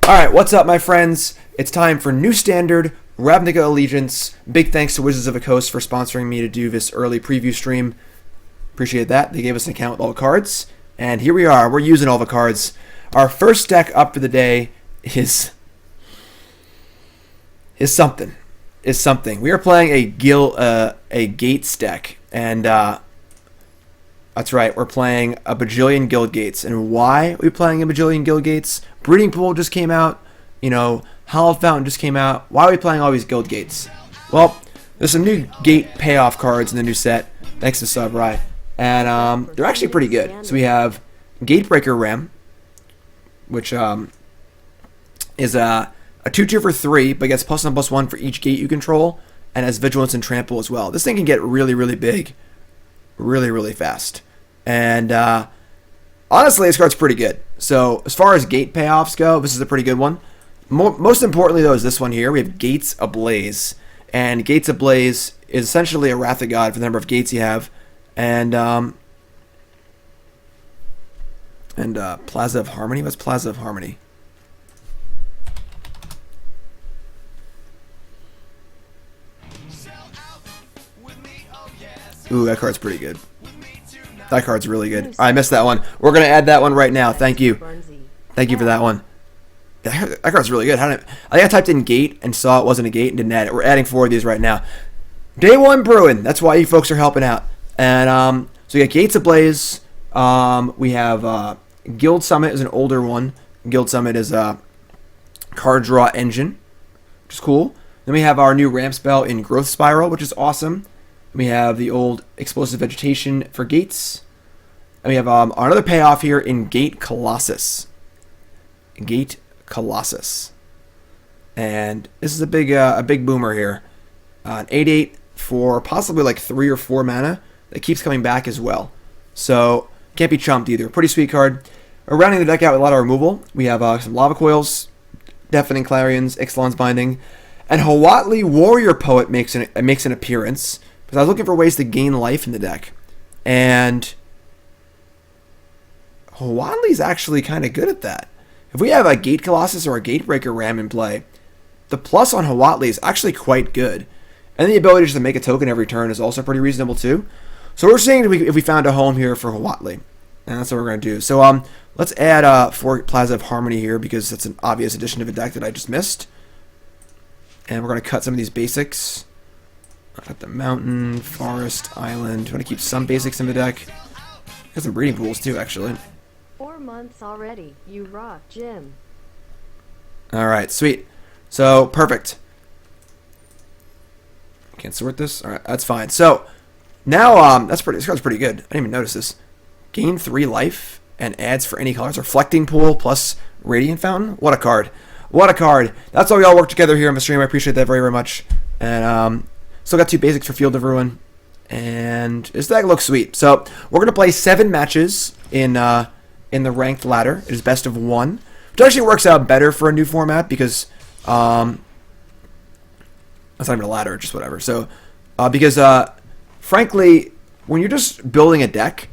Alright, what's up, my friends? It's time for new standard, Ravnica Allegiance. Big thanks to Wizards of the Coast for sponsoring me to do this early preview stream. Appreciate that. They gave us an account with all the cards. And here we are. We're using all the cards. Our first deck up for the day is something. We are playing a Gates deck. And that's right, we're playing a bajillion Guildgates. And why are we playing a bajillion Guildgates? Breeding Pool just came out. You know, Hallowed Fountain just came out. Why are we playing all these Guildgates? Well, there's some new Gate payoff cards in the new set, thanks to Subrai. And they're actually pretty good. So we have Gatebreaker Ram, which is a 2/2 for 3, but gets +1/+1 for each gate you control, and has Vigilance and Trample as well. This thing can get really, really big, really, really fast. And honestly, this card's pretty good. So as far as gate payoffs go, this is a pretty good one. Most importantly, though, is this one here. We have Gates Ablaze. And Gates Ablaze is essentially a Wrath of God for the number of gates you have. And Plaza of Harmony? What's Plaza of Harmony? Ooh, that card's pretty good. That card's really good. I missed that one. We're going to add that one right now. Thank you. Thank you for that one. That card's really good. I think I typed in gate and saw it wasn't a gate and didn't add it. We're adding 4 of these right now. Day 1 brewing. That's why you folks are helping out. And so we got Gates Ablaze. We have Guild Summit is an older one. Guild Summit is a card draw engine, which is cool. Then we have our new ramp spell in Growth Spiral, which is awesome. We have the old Explosive Vegetation for Gates. And we have another payoff here in Gate Colossus. Gate Colossus. And this is a big boomer here. An 8/8 for possibly like 3 or 4 mana that keeps coming back as well. So, can't be chumped either. Pretty sweet card. We're rounding the deck out with a lot of removal. We have some Lava Coils, Deafening Clarions, Ixalan's Binding, and Huatli Warrior Poet makes an appearance. Because I was looking for ways to gain life in the deck. And Huatli's actually kind of good at that. If we have a Gate Colossus or a Gatebreaker Ram in play, the plus on Huatli is actually quite good. And the ability just to make a token every turn is also pretty reasonable too. So we're seeing if we found a home here for Huatli. And that's what we're going to do. So let's add 4 Plaza of Harmony here because that's an obvious addition to the deck that I just missed. And we're going to cut some of these basics. Got the mountain, forest, island. Want to keep some basics in the deck. Got some breeding pools too, actually. 4 months already. You rock, Jim. All right, sweet. So perfect. Can't sort this. All right, that's fine. So now this card's pretty good. I didn't even notice this. Gain 3 life and adds for any colors. Reflecting pool plus Radiant Fountain. What a card! What a card! That's why we all work together here on the stream. I appreciate that very, very much. And still got 2 basics for Field of Ruin. And this deck looks sweet. So we're going to play 7 matches in the ranked ladder. It is best of 1. Which actually works out better for a new format because that's not even a ladder, just whatever. So because frankly, when you're just building a deck,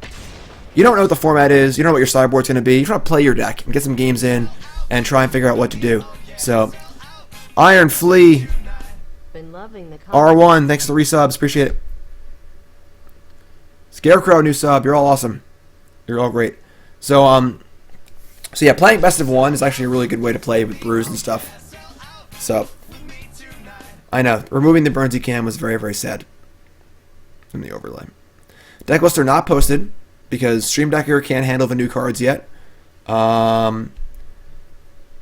you don't know what the format is. You don't know what your sideboard's going to be. You try to play your deck and get some games in and try and figure out what to do. So Iron Flea. Been loving the R1, thanks for the resubs, appreciate it. Scarecrow, new sub, you're all awesome. You're all great. So yeah, playing best of 1 is actually a really good way to play with brews and stuff. So, I know, removing the Burnsy cam was very, very sad from the overlay. Deck lists are not posted because Stream Decker can't handle the new cards yet.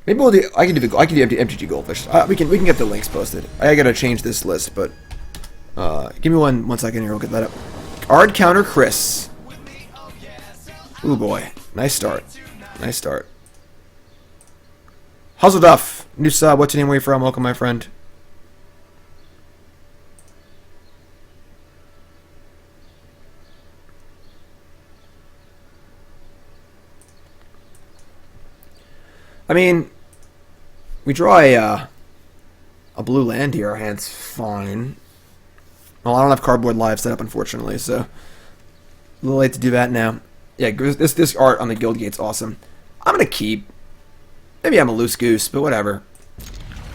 Maybe we'll do. I can do MTG Goldfish. We can get the links posted. I gotta change this list, but give me one second here. We'll get that up. Card counter Chris. Ooh boy, nice start. Nice start. Huzzle Duff, new sub. What's your name? Where you from? Welcome, my friend. I mean, we draw a blue land here. Our hand's fine. Well, I don't have Cardboard Live set up, unfortunately, so a little late to do that now. Yeah, this art on the Guildgate's awesome. I'm gonna keep. Maybe I'm a loose goose, but whatever.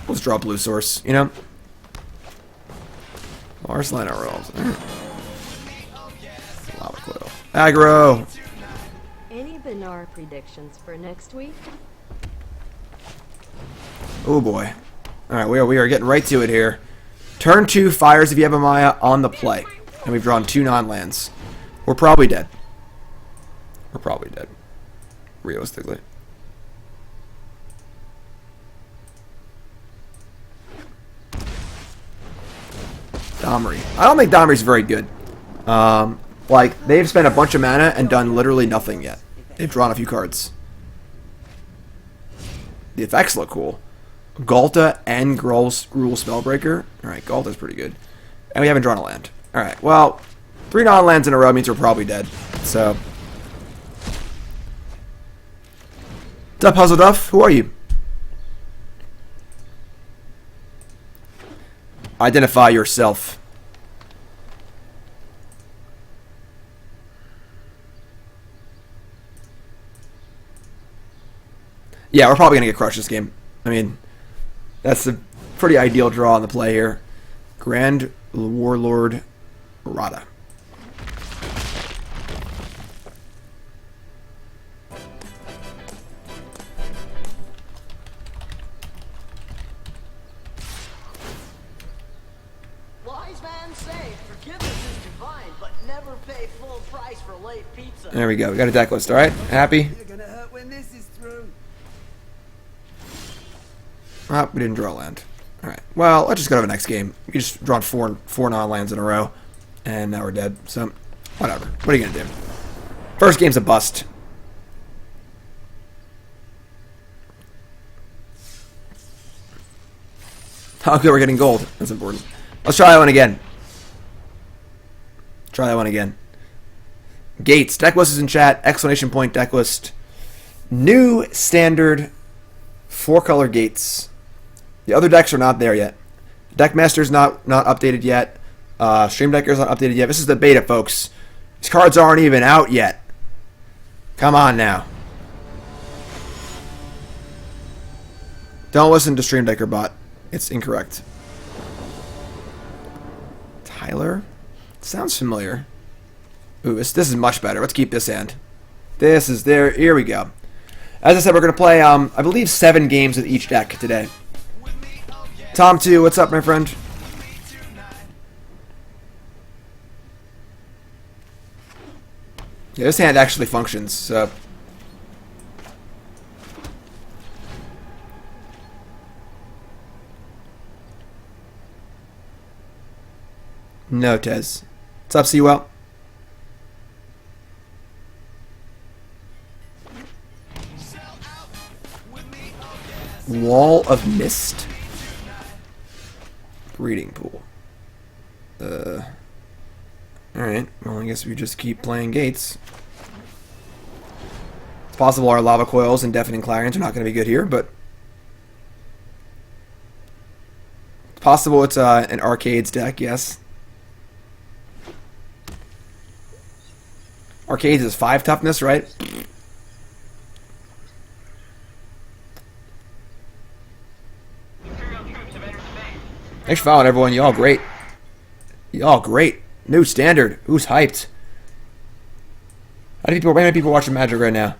We'll just draw blue source, you know? Mars line rolls. Lava Coil. Aggro! Any Benar predictions for next week? Oh boy. Alright, we are getting right to it here. Turn 2, Fires of Yevamaya on the play. And we've drawn 2 non-lands. We're probably dead. We're probably dead. Realistically. Domri. I don't think Domri's very good. Like, they've spent a bunch of mana and done literally nothing yet. They've drawn a few cards. The effects look cool. Galta and Gruul Spellbreaker. Alright, Galta's pretty good. And we haven't drawn a land. Alright, well, 3 non-lands in a row means we're probably dead. So. What's up, Puzzle Duff? Who are you? Identify yourself. Yeah, we're probably going to get crushed this game. I mean, that's a pretty ideal draw on the play here. Grand Warlord Rada. Wise man say, forgiveness is divine, but never pay full price for late pizza. There we go. We got a deck list, alright? Happy? You're gonna hurt when this is through. Ah, we didn't draw a land. Alright. Well, let's just go to the next game. We just drawn four non-lands in a row. And now we're dead. So, whatever. What are you going to do? First game's a bust. How good we're getting gold. That's important. Let's try that one again. Try that one again. Gates. Deck list is in chat. Exclamation point deck list. New standard 4-color gates. The other decks are not there yet. Deckmaster's not updated yet. Stream Decker's not updated yet. This is the beta, folks. These cards aren't even out yet. Come on now. Don't listen to Stream Decker bot. It's incorrect. Tyler? Sounds familiar. Ooh, this is much better. Let's keep this hand. This is there. Here we go. As I said, we're going to play, I believe, 7 games with each deck today. Tom 2, what's up, my friend? Yeah, this hand actually functions, so. No, Tez. What's up, Sewell? Wall of Mist? Breeding Pool. Alright, well, I guess we just keep playing Gates. It's possible our Lava Coils and Deafening Clarions are not going to be good here, but it's possible it's an Arcades deck, yes. Arcades is 5 toughness, right? Thanks for following, everyone. Y'all great. Y'all great. New standard. Who's hyped? How many people watching Magic right now?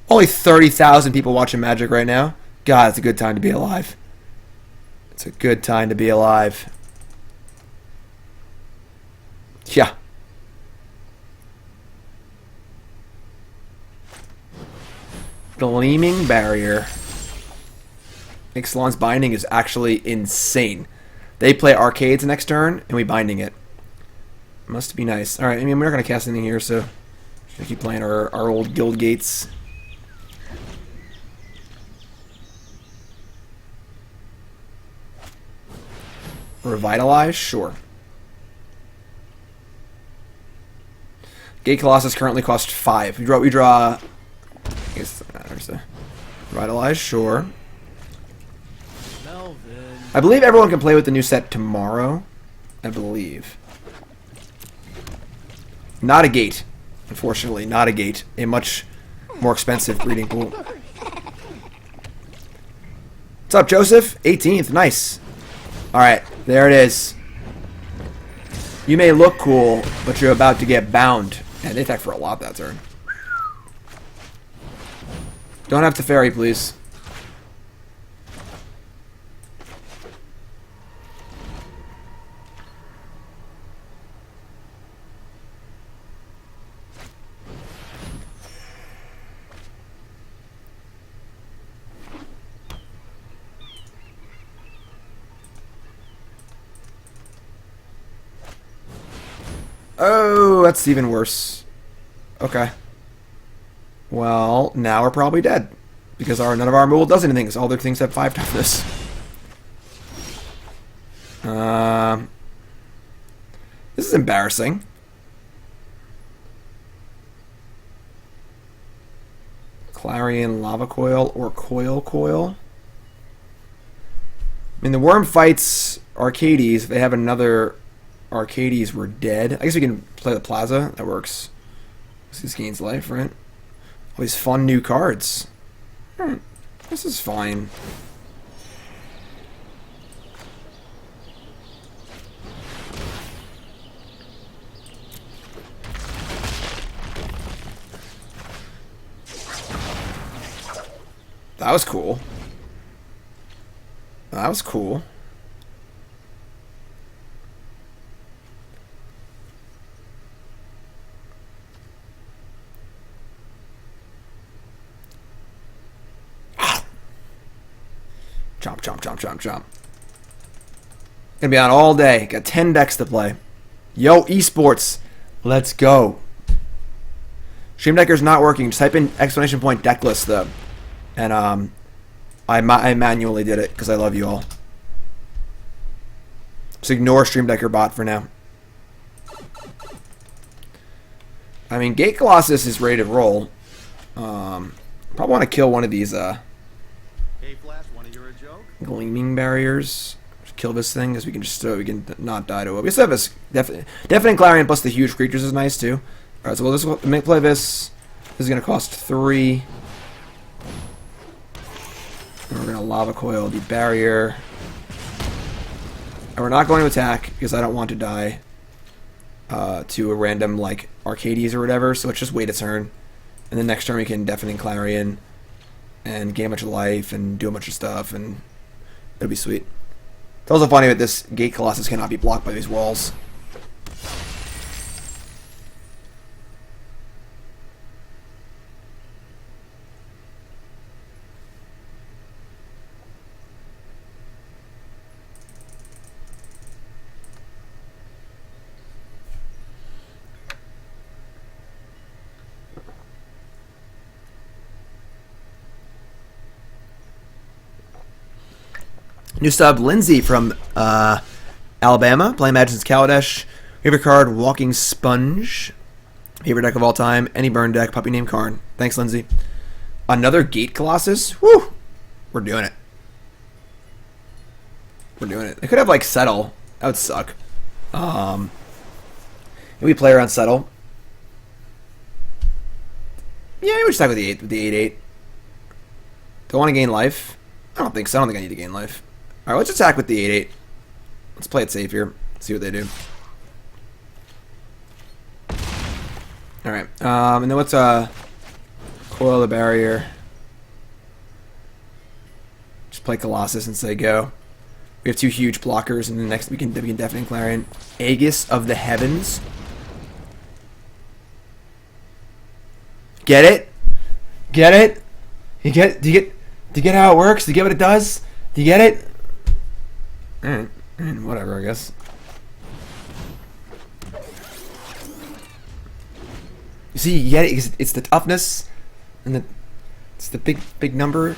Only 30,000 people watching Magic right now. God, it's a good time to be alive. It's a good time to be alive. Yeah. Gleaming Barrier. Ixalan's binding is actually insane. They play Arcades next turn, and we binding it. Must be nice. Alright, I mean, we're not going to cast anything here, so just gonna keep playing our old Guildgates. Revitalize? Sure. Gate Colossus currently costs 5. We draw I guess that matters. Revitalize? Sure. I believe everyone can play with the new set tomorrow. I believe. Not a gate. Unfortunately, not a gate. A much more expensive breeding pool. What's up, Joseph? 18th. Nice. Alright, there it is. You may look cool, but you're about to get bound. And they attack for a lot that turn. Don't have to ferry, please. Oh, that's even worse. Okay. Well, now we're probably dead. Because none of our removal does anything, because all their things have 5 toughness. This is embarrassing. Clarion, Lava Coil, or Coil. I mean, the worm fights Arcades. If they have another Arcades, we're dead. I guess we can play the Plaza. That works. This gains life, right? All these fun new cards. This is fine. That was cool. That was cool. Chomp, chomp, chomp, chomp, chomp. Gonna be on all day. Got 10 decks to play. Yo, esports. Let's go. Stream Decker's not working. Just type in exclamation point deck list though. And I manually did it because I love you all. Just ignore Stream Decker bot for now. I mean, Gate Colossus is ready to roll. Probably want to kill one of these gleaming barriers. Just kill this thing, because we can just we can not die to it. We still have this Deafening Clarion plus the huge creatures is nice too. All right, so we'll play this. This is gonna cost 3. And we're gonna Lava Coil the barrier. And we're not going to attack because I don't want to die to a random like Arcades or whatever. So let's just wait a turn, and then next turn we can Deafening Clarion and gain a bunch of life and do a bunch of stuff, and it'll be sweet. It's also funny that this Gate Colossus cannot be blocked by these walls. New sub, Lindsay from Alabama, playing Magic's Kaladesh. Favorite card, Walking Sponge. Favorite deck of all time, any burn deck, puppy named Karn. Thanks, Lindsay. Another Gate Colossus? Woo! We're doing it. We're doing it. They could have, like, Settle. That would suck. Can we play around Settle? Yeah, we just attack with the 8/8. Do I want to gain life? I don't think so. I don't think I need to gain life. Alright, let's attack with the 8/8. Let's play it safe here. See what they do. Alright, and then let's coil the barrier. Just play Colossus and say go. We have 2 huge blockers, and then next we can Deafening Clarion. Aegis of the Heavens. Get it? Get it? Do you get how it works? Do you get what it does? Do you get it? Whatever, I guess. You see, you get it? It's the toughness, and it's the big number.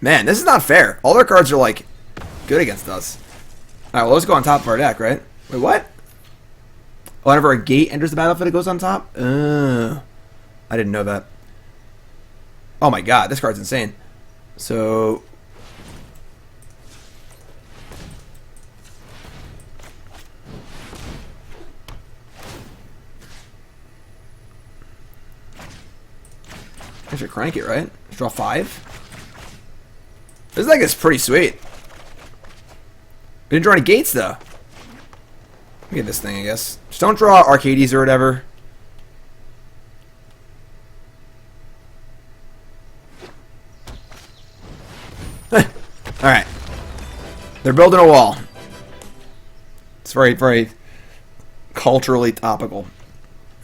Man, this is not fair. All their cards are like good against us. Alright, well, let's go on top of our deck, right? Wait, what? Whenever a gate enters the battlefield, it goes on top? I didn't know that. Oh my god, this card's insane. So... I should crank it, right? Let's draw 5. This deck is pretty sweet. We didn't draw any gates, though. Let me get this thing, I guess. Just don't draw Arcades or whatever. Alright. They're building a wall. It's very, very culturally topical.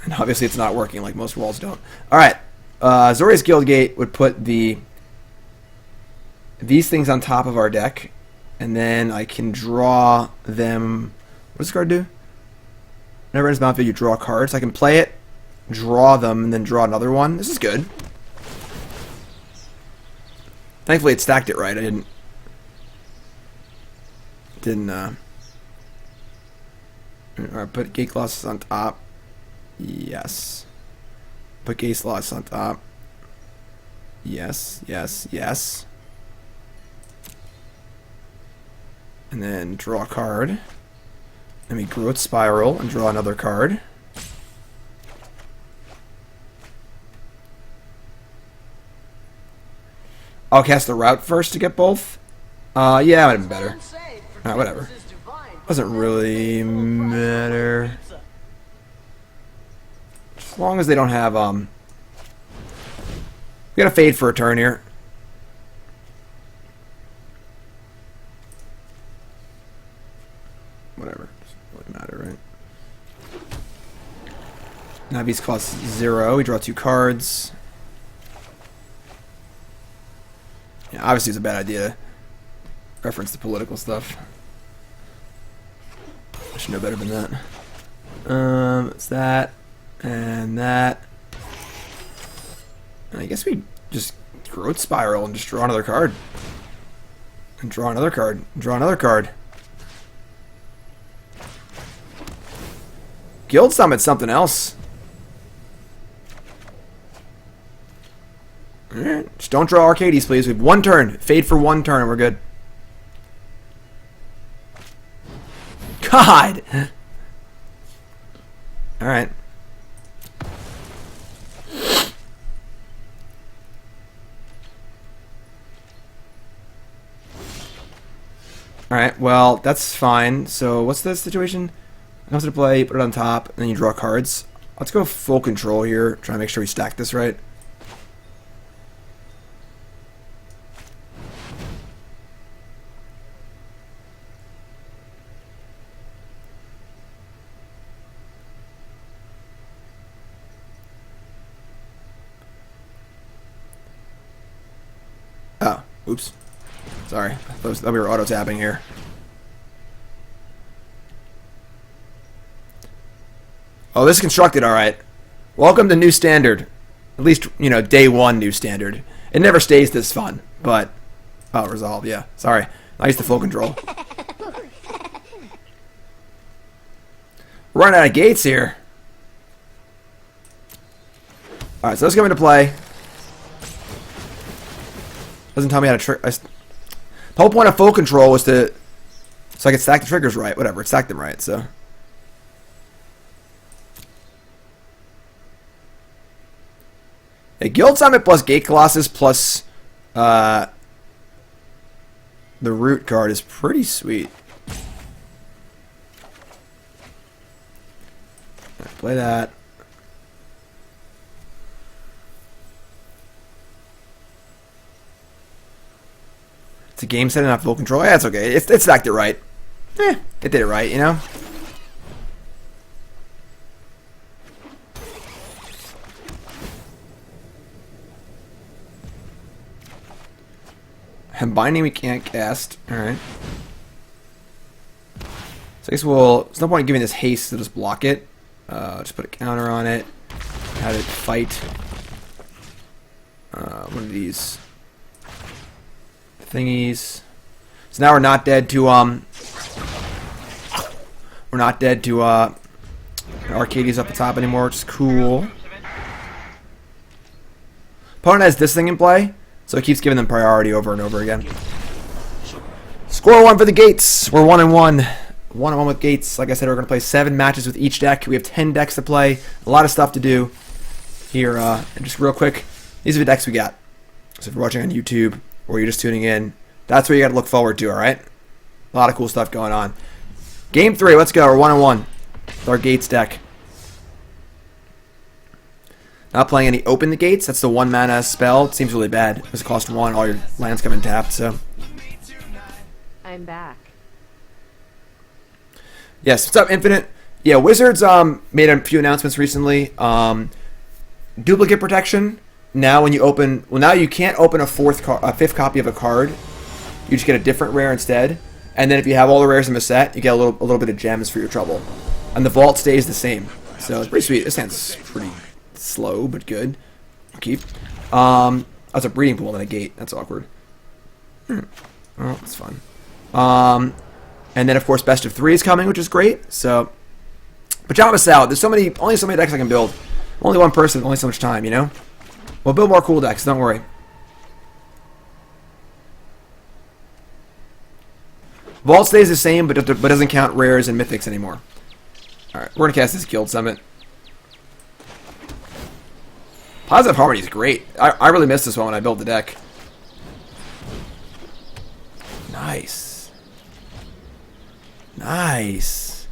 And obviously it's not working like most walls don't. Alright. Azorius Guildgate would put these things on top of our deck. And then I can draw them. What does this card do? Whenever in its mouth, you draw cards. I can play it, draw them, and then draw another one. This is good. Thankfully it stacked it right. I didn't Alright, put Gate Colossus on top. Yes. Put Gate Colossus on top. Yes, yes, yes. And then draw a card. Then we Growth Spiral and draw another card. I'll cast the Route first to get both. Yeah, it would have been better. Alright, whatever. Doesn't really matter. As long as they don't have, we got a fade for a turn here. Whatever. Doesn't really matter, right? Now these cost 0. We draw 2 cards. Yeah, obviously it's a bad idea to reference the political stuff. I should know better than that. It's that. And that. And I guess we just Growth Spiral and just draw another card. And draw another card. And draw another card. Guild Summit's something else. Alright. Just don't draw Arcades, please. We have 1 turn. Fade for 1 turn and we're good. God! Alright. Alright, well, that's fine. So, what's the situation? Comes to play, put it on top, and then you draw cards. Let's go full control here. Try to make sure we stack this right. Oh, oops. Sorry. I thought we were auto-tapping here. Oh, this is constructed alright. Welcome to New Standard. At least, you know, day 1 New Standard. It never stays this fun, but... Oh, resolve, yeah. Sorry. I used to full control. We're running out of gates here. Alright, so let's come into play. Doesn't tell me how to trick. The whole point of full control was to... So I could stack the triggers right. Whatever, it stacked them right, so... A Guild Summit plus Gate Colossus plus the Root card is pretty sweet. Right, play that. It's a game set and not full control. Yeah, it's okay. It stacked it right. It did it right, you know? And binding we can't cast. Alright. So I guess there's no point in giving this haste to just block it. Just put a counter on it. Have it fight. One of these thingies. So now we're not dead to Arcades up the top anymore, which is cool. Opponent has this thing in play. So it keeps giving them priority over and over again. Score 1 for the Gates. We're 1-1. 1-1 with Gates. Like I said, we're going to play 7 matches with each deck. We have 10 decks to play. A lot of stuff to do here. And just real quick, These are the decks we got. So if you're watching on YouTube or you're just tuning in, that's what you got to look forward to, all right? A lot of cool stuff going on. Game 3, let's go. We're 1-1 with our Gates deck. Not playing any Open the Gates. That's the 1 mana spell. It seems really bad because it costs 1. All your lands come in tapped, so. I'm back. Yes, what's up, Infinite? Yeah, Wizards made a few announcements recently. Duplicate protection. Now when you open... Well, now you can't open a 5th copy of a card. You just get a different rare instead. And then if you have all the rares in the set, you get a little bit of gems for your trouble. And the vault stays the same. So it's pretty sweet. This hand's pretty slow, but good. Keep. That's a breeding pool and a gate. That's awkward. Well, that's fun. And then, of course, best of 3 is coming, which is great. So, pajamas out. There's only so many decks I can build. Only one person, only so much time, you know? We'll build more cool decks, don't worry. Vault stays the same, but doesn't count rares and mythics anymore. Alright, we're going to cast this Guild Summit. Positive Harmony is great. I really missed this one when I built the deck. Nice. Nice.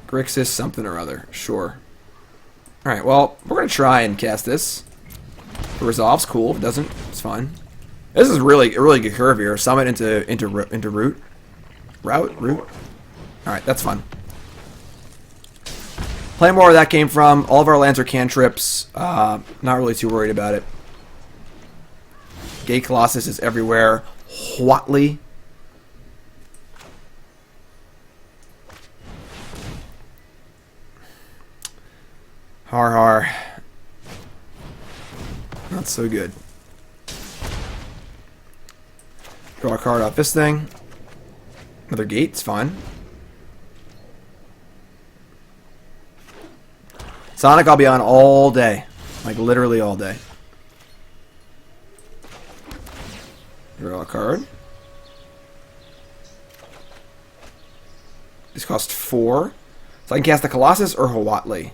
Grixis something or other. Sure. Alright, well, we're going to try and cast this. If it resolves, cool. If it doesn't, it's fine. This is really a really good curve here. Summit into root. Root? Alright, that's fun. Play more where that came from. All of our lands are cantrips. Not really too worried about it. Gate Colossus is everywhere. Huatli. Har. Not so good. Draw a card off this thing. Another gate, it's fine. Sonic I'll be on all day. Like literally all day. Draw a card. These cost 4. So I can cast the Colossus or Huatli.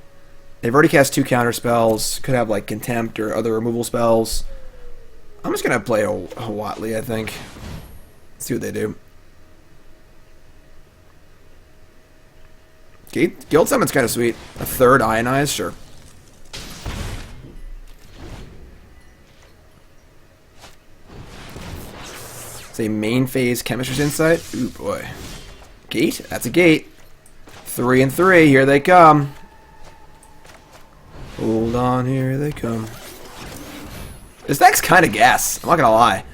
They've already cast 2 counter spells. Could have like Contempt or other removal spells. I'm just going to play a Huatli, I think. See what they do. Guild Summon's kind of sweet. A 3rd Ionize, sure. It's a main phase Chemistry's Insight. Ooh, boy. Gate? That's a gate. 3 and 3. Here they come. Hold on, here they come. This deck's kind of gas. I'm not gonna lie.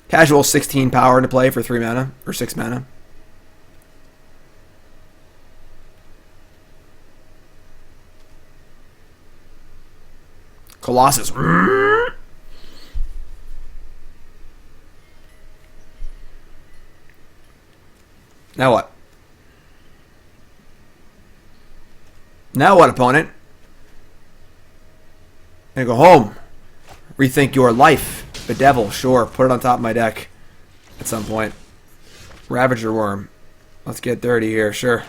Casual 16 power to play for 3 mana or 6 mana. Colossus. Now what? Now what, opponent? Gonna go home. Rethink your life. Bedevil, sure. Put it on top of my deck at some point. Ravager Worm. Let's get dirty here, sure.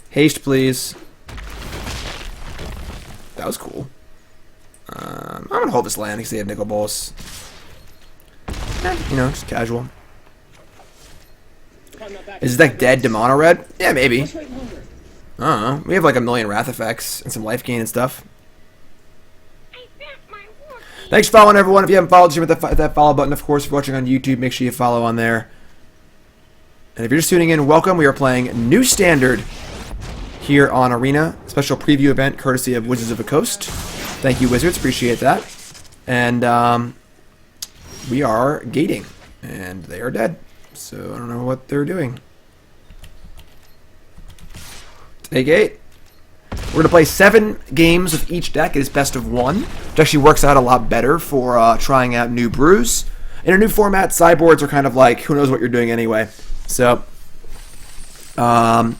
Haste, please. That was cool. I'm gonna hold this land because they have Nicol Bolas. You know, just casual. Is this deck dead to mono red? Yeah, maybe. I don't know. We have like a million wrath effects and some life gain and stuff. Thanks for following, everyone. If you haven't followed, just hit that follow button. Of course, if you're watching on YouTube, make sure you follow on there. And if you're just tuning in, welcome. We are playing New Standard here on Arena. Special preview event courtesy of Wizards of the Coast. Thank you, Wizards. Appreciate that. And we are gating. And they are dead. So I don't know what they're doing. Take 8. We're going to play 7 games of each deck. It is best of 1. Which actually works out a lot better for trying out new brews. In a new format, sideboards are kind of like, who knows what you're doing anyway. So we're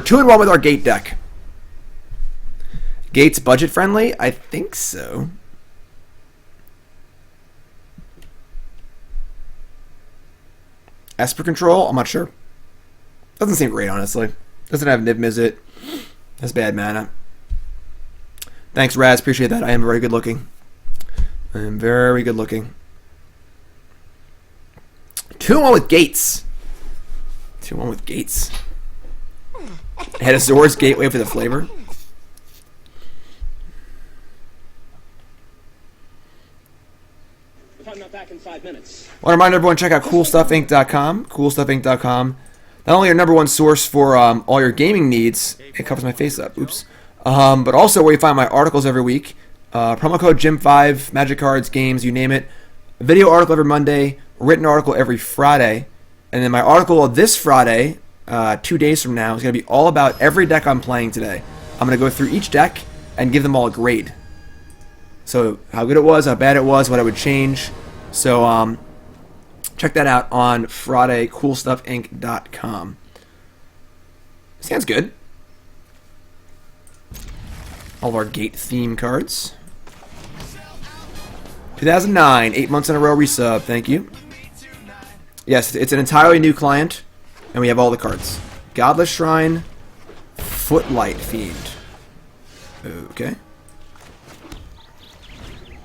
2-1 with our Gate deck. Gate's budget friendly? I think so. Esper Control? I'm not sure. Doesn't seem great, honestly. Doesn't have Niv Mizzet. That's bad mana. Thanks, Raz. Appreciate that. I am very good looking. I am very good looking. 2-1 with Gates. 2-1 with Gates. I had Azorius Gateway for the flavor. If I'm not back in 5 minutes. I want to remind everyone, check out CoolStuffInc.com. CoolStuffInc.com. Not only your #1 source for all your gaming needs. It covers my face up. Oops. But also where you find my articles every week. Promo code GYM5, Magic Cards, games, you name it. A video article every Monday. Written article every Friday. And then my article this Friday, 2 days from now, is going to be all about every deck I'm playing today. I'm going to go through each deck and give them all a grade. So how good it was, how bad it was, what I would change. So check that out on Friday, CoolStuffInc.com. Sounds good. All of our Gate theme cards. 2009, 8 months in a row resub. Thank you. Yes, it's an entirely new client, and we have all the cards. Godless Shrine, Footlight Fiend. Okay.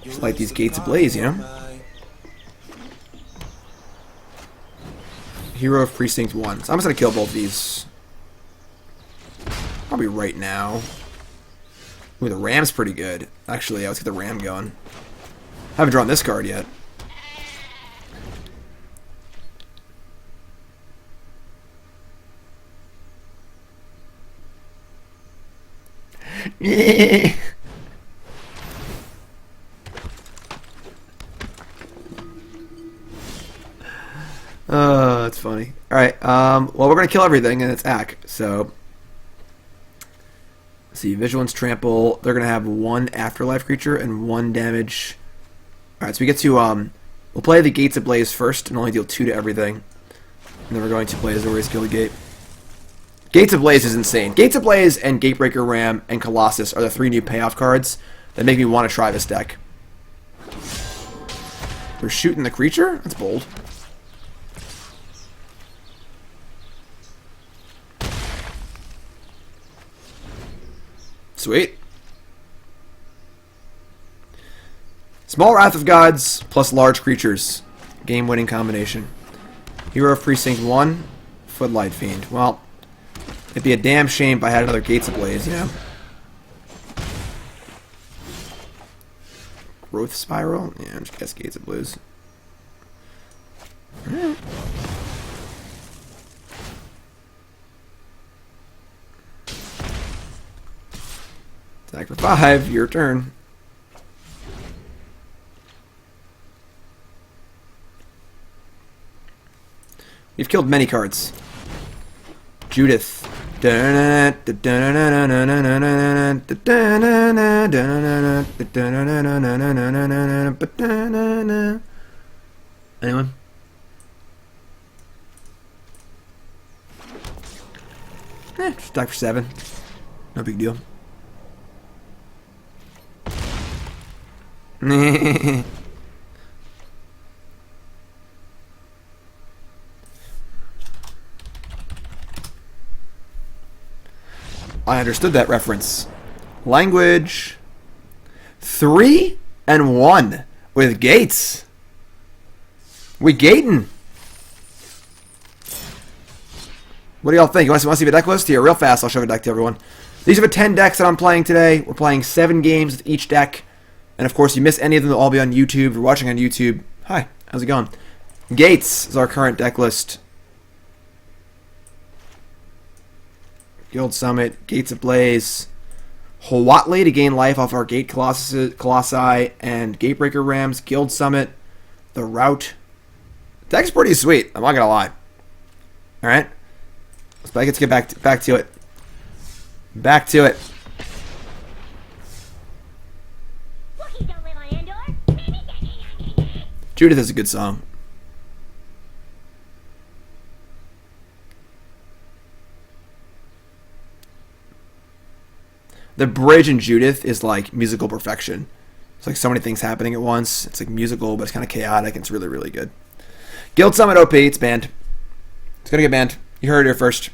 Just like these Gates Ablaze, you know? Hero of Precinct 1. So I'm just going to kill both these. Probably right now. Ooh, the Ram's pretty good. Actually, yeah, let's get the Ram going. I haven't drawn this card yet. Oh, that's funny. Alright, well, we're going to kill everything, and it's Ack, so... Let's see, Vigilance, Trample, they're going to have 1 Afterlife creature and 1 damage. Alright, so we get to, we'll play the Gates Ablaze first, and only deal 2 to everything. And then we're going to play Azorius Guildgate. Gates Ablaze is insane. Gates Ablaze and Gatebreaker Ram and Colossus are the 3 new payoff cards that make me want to try this deck. We're shooting the creature? That's bold. Sweet. Small Wrath of Gods plus large creatures. Game-winning combination. Hero of Precinct 1, Footlight Fiend. Well, it'd be a damn shame if I had another Gates Ablaze, you know? Growth Spiral? Yeah, just guess Gates Ablaze. Alright. Attack for 5, your turn. We've killed many cards. Judith. Anyone? Just attack for 7. No big deal. I understood that reference. Language. 3 and 1 with Gates. We gating. What do y'all think? You want to see the deck list? Here, real fast, I'll show the deck to everyone. These are the 10 decks that I'm playing today. We're playing 7 games with each deck. And of course, if you miss any of them, they'll all be on YouTube. If you're watching on YouTube, hi, how's it going? Gates is our current deck list. Guild Summit, Gates Ablaze, Huatli to gain life off our Gate Colossi and Gatebreaker Rams, Guild Summit, the Route. The deck's pretty sweet, I'm not gonna lie. Alright? Let's get back to it. Back to it. Judith is a good song. The bridge in Judith is like musical perfection. It's like so many things happening at once. It's like musical, but it's kind of chaotic. It's really, really good. Guild Summit OP, it's banned. It's gonna get banned. You heard it here first.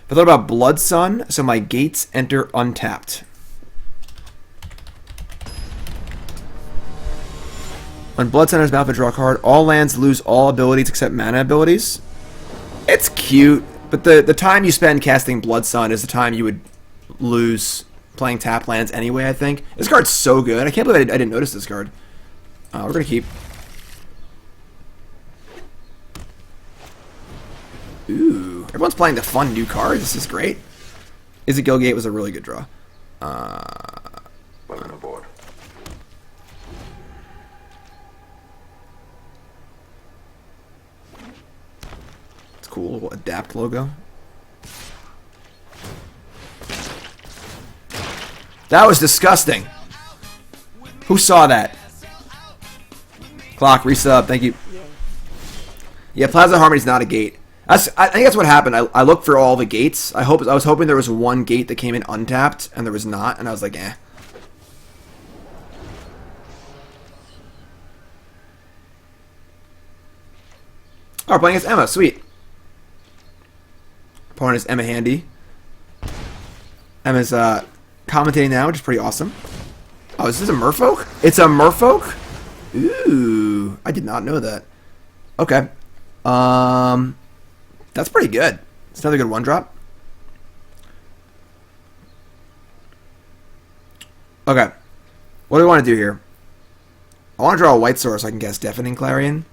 But I thought about Blood Sun, so my gates enter untapped. When Blood Sun enters battlefield, draw a card. All lands lose all abilities except mana abilities. It's cute, but the time you spend casting Blood Sun is the time you would lose playing tap lands anyway, I think. This card's so good. I can't believe I didn't notice this card. We're going to keep. Ooh. Everyone's playing the fun new cards. This is great. Izzet Guildgate was a really good draw. Welcome aboard. It's cool. Little adapt logo. That was disgusting. Who saw that? Clock, resub. Thank you. Yeah, Plaza Harmony's not a gate. I think that's what happened. I looked for all the gates. I was hoping there was one gate that came in untapped, and there was not, and I was like, eh. Oh, we're playing against Emma. Sweet. Opponent is Emma Handy. Emma's commentating now, which is pretty awesome. Oh, is this a merfolk? It's a merfolk? Ooh, I did not know that. Okay. That's pretty good. It's another good one drop. Okay. What do we want to do here? I want to draw a white source so I can guess Deafening Clarion.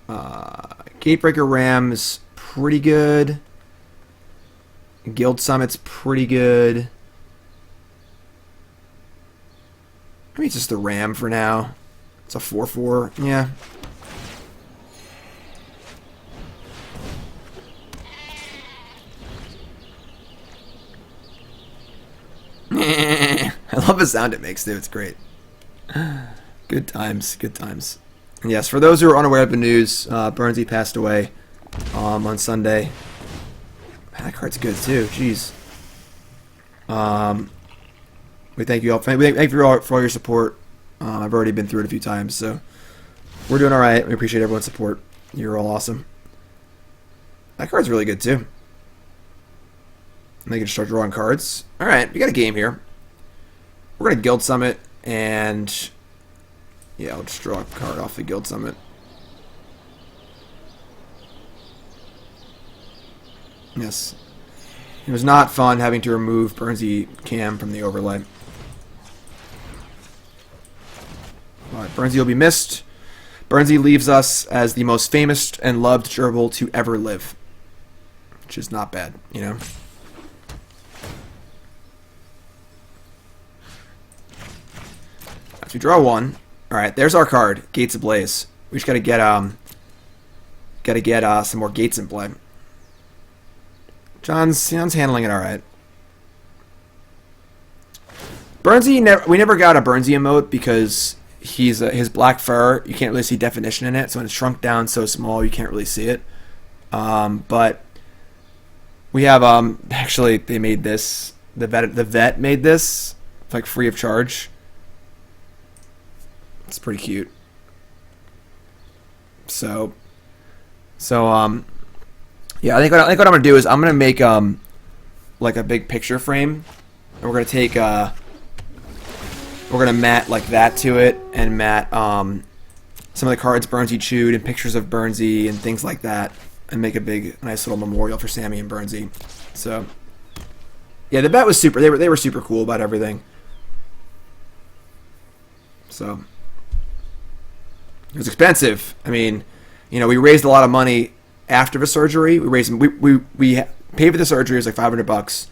Gatebreaker Ram is pretty good. Guild Summit's pretty good. Maybe it's just the Ram for now. It's a 4/4. Yeah. I love the sound it makes, dude. It's great. Good times. Good times. And yes, for those who are unaware of the news, Burnsy passed away on Sunday. Man, that card's good, too. Jeez. We thank you all. Thank you all for all your support. I've already been through it a few times, so we're doing all right. We appreciate everyone's support. You're all awesome. That card's really good, too. And they can start drawing cards. All right, we got a game here. We're going to Guild Summit, and yeah, I'll just draw a card off the Guild Summit. Yes. It was not fun having to remove Burnsy Cam from the overlay. Alright, Burnsy will be missed. Burnsy leaves us as the most famous and loved gerbil to ever live. Which is not bad, you know? So we draw one. Alright, there's our card, Gates Ablaze. We just gotta get some more gates in play. John's handling it alright. Burnsy, we never got a Burnsy emote because his black fur, you can't really see definition in it, so when it's shrunk down so small, you can't really see it. But we have, actually, they made this, the vet made this, like, free of charge. It's pretty cute. So, yeah, I think what I'm gonna do is I'm gonna make like a big picture frame, and we're gonna mat like that to it, and mat some of the cards Burnsy chewed and pictures of Burnsy and things like that, and make a big nice little memorial for Sammy and Burnsy. So yeah, the bet was super. They were super cool about everything. So it was expensive. I mean, you know, we raised a lot of money after the surgery. We paid for the surgery. It was like $500.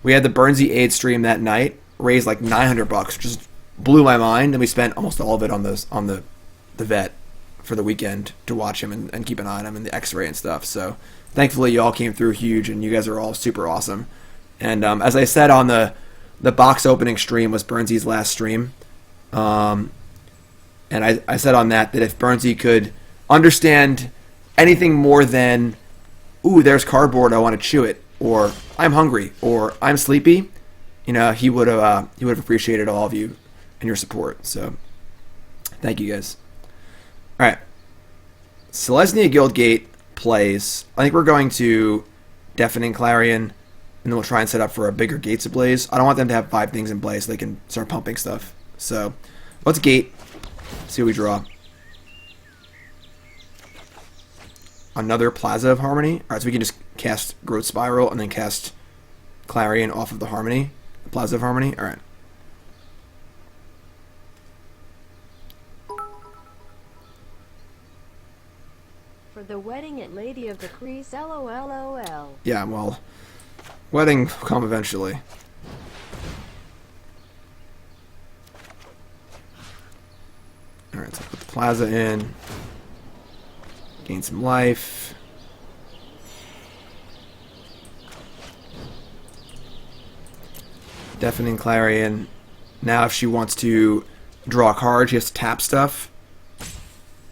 We had the Burnsy aid stream that night, raised like $900, which just blew my mind. And we spent almost all of it on the vet for the weekend to watch him and keep an eye on him and the X-ray and stuff. So thankfully, you all came through huge, and you guys are all super awesome. And as I said on the box opening stream was Burnsy's last stream. And I said on that if Burnsy could understand anything more than, ooh, there's cardboard, I want to chew it, or I'm hungry, or I'm sleepy, you know, he would have appreciated all of you and your support. So thank you guys. All right, Selesnya Guildgate plays. I think we're going to Deafening Clarion, and then we'll try and set up for a bigger Gates Ablaze. I don't want them to have 5 things in play so they can start pumping stuff. So, let's gate. See what we draw. Another Plaza of Harmony. Alright, so we can just cast Growth Spiral and then cast Clarion off of the Harmony. The Plaza of Harmony. Alright. For the wedding at Lady of the Crease, LOLOL. Yeah, well, wedding will come eventually. Alright, so put the Plaza in. Gain some life. Deafening Clarion. Now if she wants to draw a card, she has to tap stuff.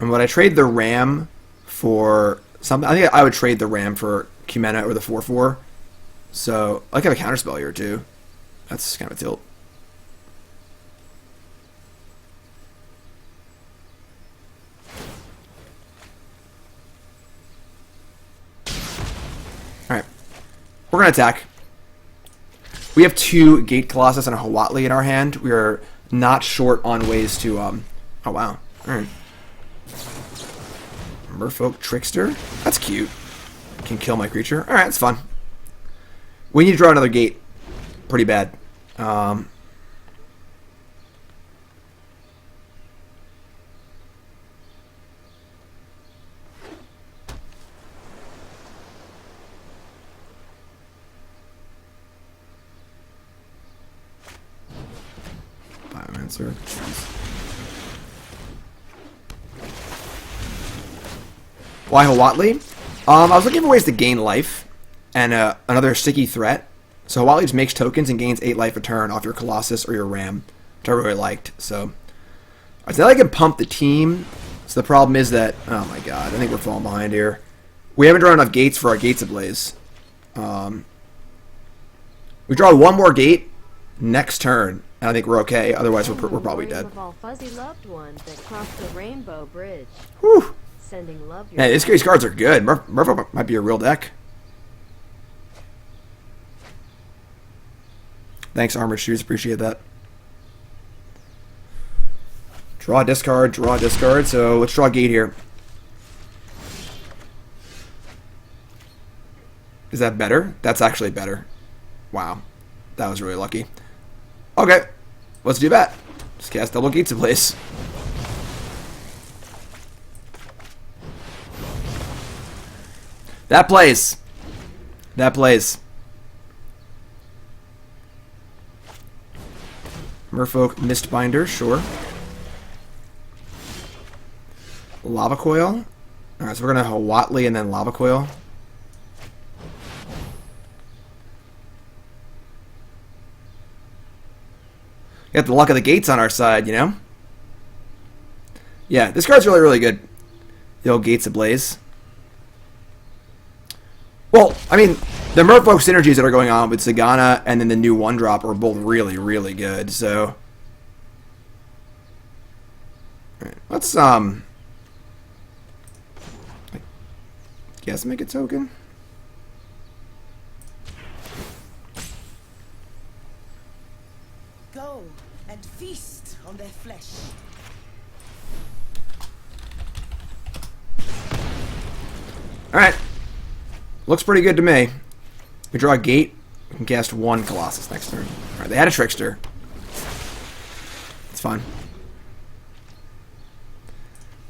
And would I trade the Ram for something? I think I would trade the Ram for Cumena or the 4/4. So I could have a counterspell here too. That's kind of a tilt. Alright. We're going to attack. We have 2 Gate Colossus and a Huatli in our hand. We are not short on ways to... oh, wow. Alright. Merfolk Trickster. That's cute. Can kill my creature. Alright, it's fun. We need to draw another gate. Pretty bad. Biomancer. Why Huatli? I was looking for ways to gain life and another sticky threat. So Huatli just makes tokens and gains 8 life a turn off your Colossus or your Ram, which I really liked. So I think I can pump the team. So the problem is that, oh my god, I think we're falling behind here. We haven't drawn enough gates for our Gates Ablaze. We draw 1 more gate next turn, and I think we're okay. Otherwise, we're probably dead. Of all fuzzy loved ones that crossed the rainbow bridge. Whew. Sending love your Man, these cards are good. Murph might be a real deck. Thanks, Armored Shoes. Appreciate that. Draw, discard, draw, discard. So let's draw a gate here. Is that better? That's actually better. Wow. That was really lucky. Okay. Let's do that. Just cast double Gates Ablaze. That plays. That plays. Merfolk Mistbinder, sure. Lava Coil. Alright, so we're going to Huatli and then Lava Coil. Got the luck of the gates on our side, you know? Yeah, this card's really, really good. The old Gates Ablaze. Well, I mean, the Merfolk synergies that are going on with Sagana and then the new 1-drop are both really, really good, so... Alright, let's, guess make a token. Go and feast on their flesh. Alright. Looks pretty good to me. We draw a gate. We can cast 1 Colossus next turn. Alright, they had a Trickster. It's fine.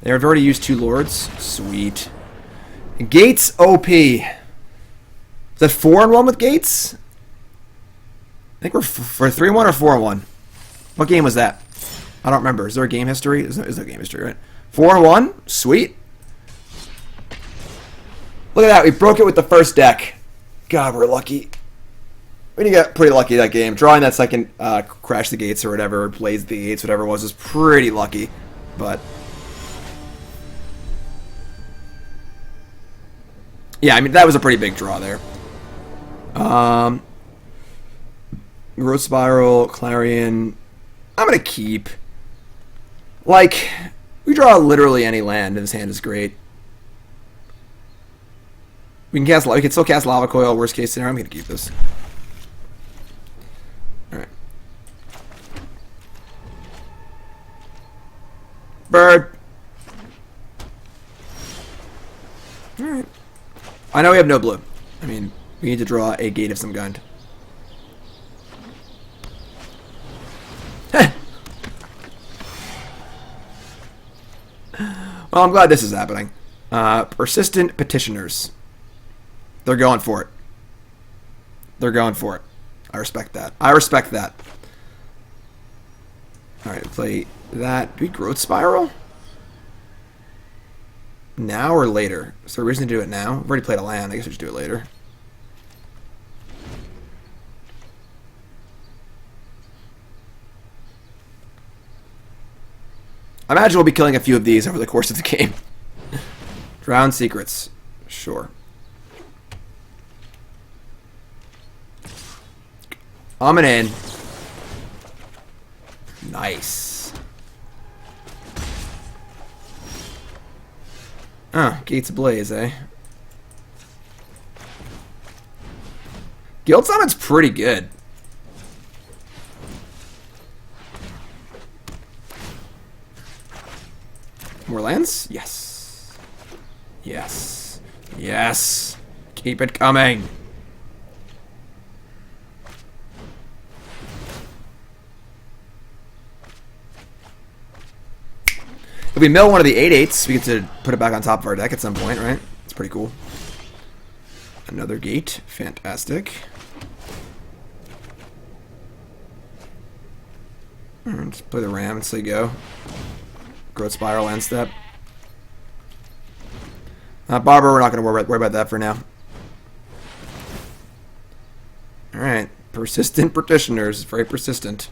They have already used 2 Lords. Sweet. Gates OP. Is that 4-1 with Gates? I think we're for 3-1 or 4-1. What game was that? I don't remember. Is there a game history? There's no game history, right? 4-1? Sweet. Look at that. We broke it with the first deck. God, we're lucky. We got pretty lucky that game. Drawing that second Crash the Gates or whatever, Blaze the Gates, whatever it was pretty lucky. But... yeah, I mean, that was a pretty big draw there. Growth Spiral, Clarion. I'm going to keep. Like, we draw literally any land, and this hand is great. We can still cast Lava Coil. Worst case scenario, I'm gonna keep this. All right. Bird. All right. I know we have no blue. I mean, we need to draw a gate of some kind. Well, I'm glad this is happening. Persistent petitioners. They're going for it. They're going for it. I respect that. I respect that. Alright, play that. Do we growth spiral? Now or later? Is there a reason to do it now? We've already played a land. I guess we should do it later. I imagine we'll be killing a few of these over the course of the game. Drowned secrets. Sure. Coming in. Nice. Gates Ablaze, eh? Guild Summon's pretty good. More lands? Yes. Yes. Yes. Keep it coming. If we mill one of the 8/8s, we get to put it back on top of our deck at some point, right? It's pretty cool. Another gate. Fantastic. Let's play the Ram and say go. Growth Spiral end step. Barber, we're not going to worry about that for now. Alright. Persistent Petitioners. Very persistent.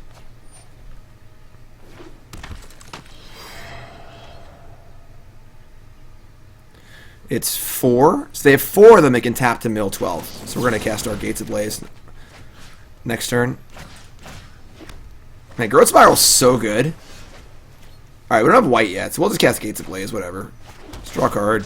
It's 4. So they have 4 of them they can tap to mill 12. So we're going to cast our Gates Ablaze next turn. Man, Growth Spiral's so good. Alright, we don't have white yet, so we'll just cast Gates Ablaze, whatever. Let's draw a card.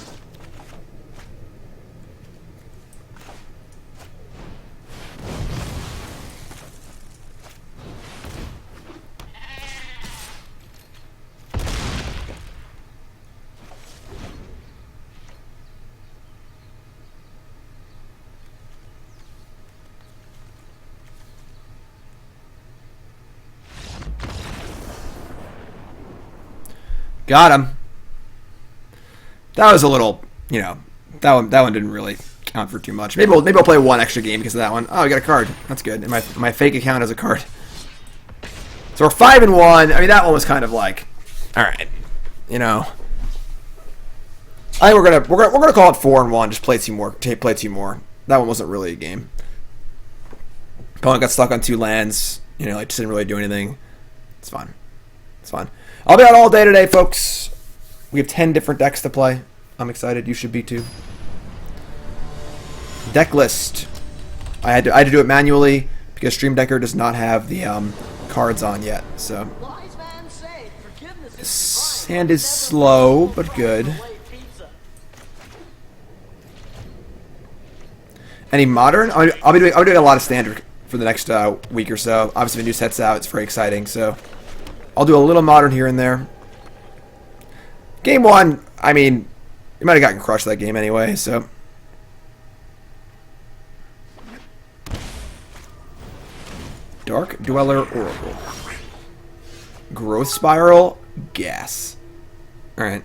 Got him. That was a little, you know, that one didn't really count for too much. Maybe we'll play one extra game because of that one. Oh, we got a card. That's good. And my fake account has a card. So we're 5-1. I mean, that one was kind of like, all right, you know. I think we're gonna call it 4-1. Just play two more. Play 2 more. That one wasn't really a game. Opponent got stuck on 2 lands. You know, like just didn't really do anything. It's fine. It's fine. I'll be out all day today, folks. We have 10 different decks to play. I'm excited. You should be too. Deck list. I had to do it manually because Stream Decker does not have the cards on yet. So this hand is slow but good. Any modern? I'll be doing a lot of standard for the next week or so. Obviously, the new set's out. It's very exciting. So I'll do a little modern here and there. Game 1, I mean, you might have gotten crushed that game anyway, so. Dark Dweller Oracle. Growth Spiral, Gas. Alright.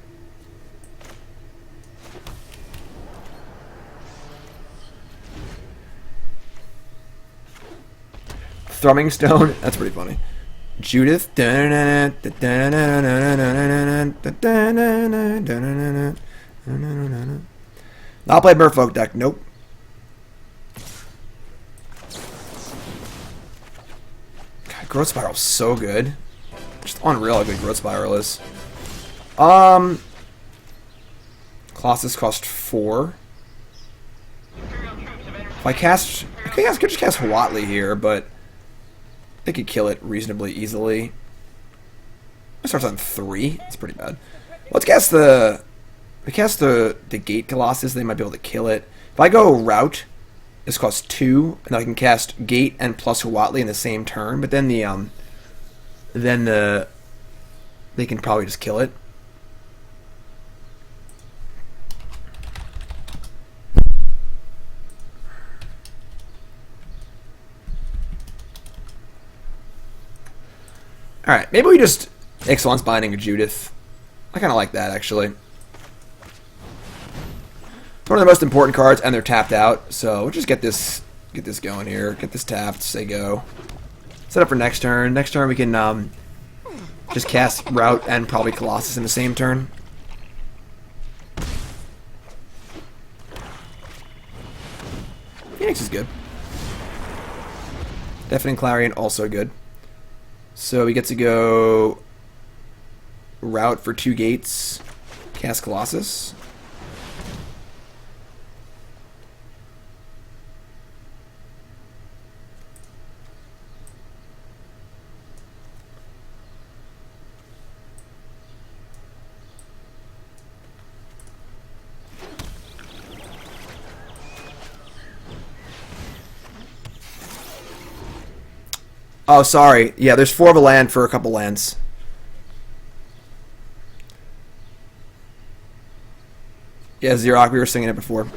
Thrumming Stone, that's pretty funny. Judith. I'll play Merfolk deck. Nope. God, Growth Spiral's so good. Just unreal how good Growth Spiral is. Colossus cost 4. If I could just cast Huatli here, but they could kill it reasonably easily. It starts on 3. It's pretty bad. Let's cast the Gate Colossus. They might be able to kill it. If I go Route, this costs 2, and I can cast Gate and plus Huatli in the same turn. But then they can probably just kill it. Alright, maybe we just Ixalan's Binding of Judith. I kind of like that, actually. It's one of the most important cards, and they're tapped out. So we'll just get this going here. Get this tapped, say go. Set up for next turn. Next turn we can just cast Route and probably Colossus in the same turn. Phoenix is good. Deafening Clarion, also good. So we get to go Route for 2 gates, cast Colossus. Oh, sorry. Yeah, there's 4 of a land for a couple lands. Yeah, Xerox, we were singing it before.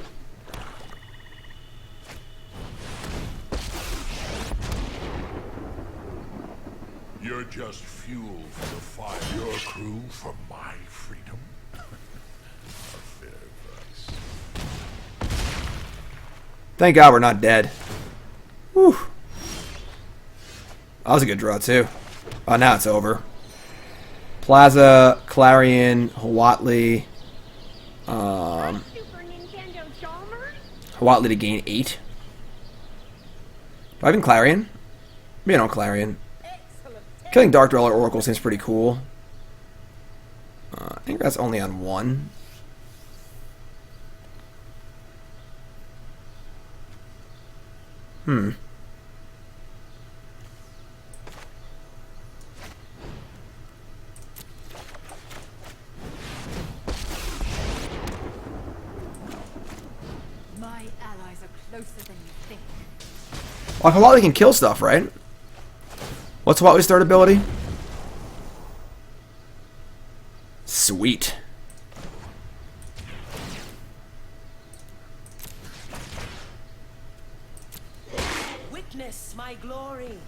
You're just fuel for the fire. Your crew for my freedom. A fair price. Thank God we're not dead. Whew. That was a good draw, too. Oh, now it's over. Plaza, Clarion, Huatli. Huatli to gain 8. Do I have Clarion? Maybe I don't Clarion. Killing Dark Dweller Oracle seems pretty cool. I think that's only on 1. Well, Huatli can kill stuff, right? What's Huatli's third ability? Sweet. Witness my glory.